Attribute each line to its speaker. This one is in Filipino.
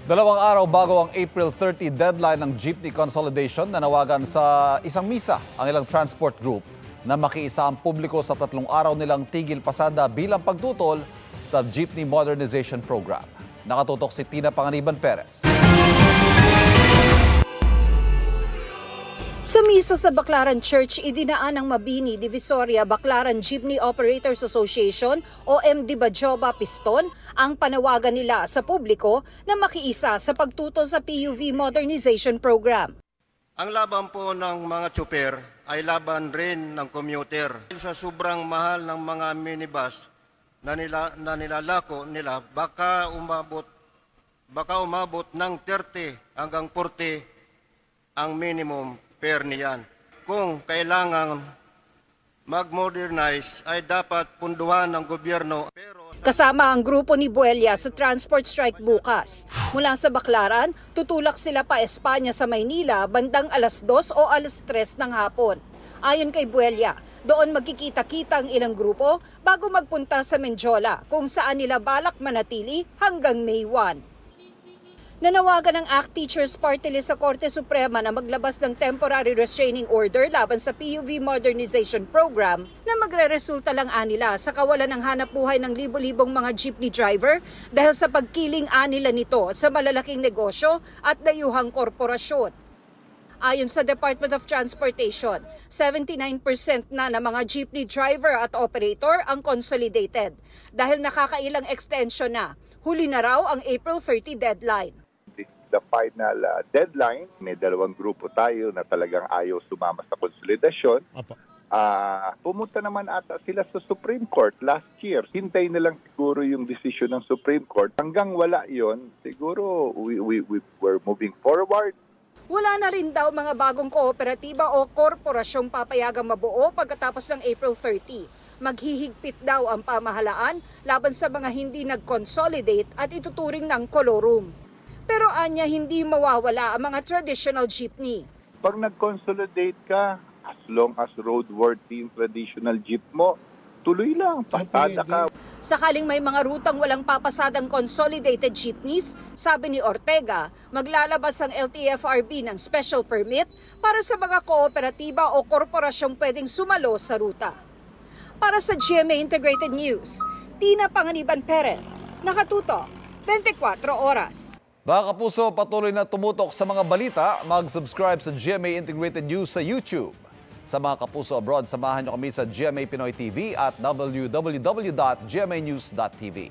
Speaker 1: Dalawang araw bago ang April 30 deadline ng jeepney consolidation, nanawagan sa isang misa ang ilang transport group na makiisa ang publiko sa 3 araw nilang tigil pasada bilang pagtutol sa jeepney modernization program. Nakatutok si Tina Panganiban Perez.
Speaker 2: Sa misa sa Baclaran Church, idinaan ng Mabini, Divisoria, Baclaran Jeepney Operators Association o MD Bajoba Piston ang panawagan nila sa publiko na makiisa sa pagtutol sa PUV Modernization Program.
Speaker 3: Ang laban po ng mga tsuper ay laban rin ng commuter. Sa sobrang mahal ng mga minibus na nilalako nila, baka umabot ng 30 hanggang 40 ang minimum fare niyan. Kung kailangan mag-modernize ay dapat punduhan ng gobyerno.
Speaker 2: Kasama ang grupo ni Buelia sa transport strike bukas. Mula sa Baclaran, tutulak sila pa Espanya sa Maynila bandang alas 2 o alas 3 ng hapon. Ayon kay Buelia, doon magkikita-kita ang ilang grupo bago magpunta sa Menjola kung saan nila balak manatili hanggang May 1. Nanawagan ng ACT Teachers Party List sa Korte Suprema na maglabas ng temporary restraining order laban sa PUV Modernization Program na magreresulta lang anila sa kawalan ng hanapbuhay ng libo-libong mga jeepney driver dahil sa pagkiling anila nito sa malalaking negosyo at dayuhang korporasyon. Ayon sa Department of Transportation, 79% na ng mga jeepney driver at operator ang consolidated dahil nakakailang extension na. Huli na raw ang April 30 deadline.
Speaker 4: The final deadline, may dalawang grupo tayo na talagang ayaw sumama sa konsolidasyon. Pumunta naman ata sila sa Supreme Court last year. Hintay na lang siguro yung decision ng Supreme Court. Hanggang wala yon, siguro we're moving forward.
Speaker 2: Wala na rin daw mga bagong kooperatiba o korporasyong papayagang mabuo pagkatapos ng April 30. Maghihigpit daw ang pamahalaan laban sa mga hindi nag-consolidate at ituturing ng kolorum. Pero anya hindi mawawala ang mga traditional jeepney.
Speaker 4: Pag nag-consolidate ka, as long as roadworthy yung traditional jeep mo, tuloy lang, pasada ka.
Speaker 2: Sakaling may mga rutang walang papasadang consolidated jeepneys, sabi ni Ortega, maglalabas ang LTFRB ng special permit para sa mga kooperatiba o korporasyong pwedeng sumalo sa ruta. Para sa GMA Integrated News, Tina Panganiban Perez, nakatutok, 24 oras.
Speaker 1: Mga kapuso, patuloy na tumutok sa mga balita. Mag-subscribe sa GMA Integrated News sa YouTube. Sa mga kapuso abroad, samahan niyo kami sa GMA Pinoy TV at www.gmanews.tv.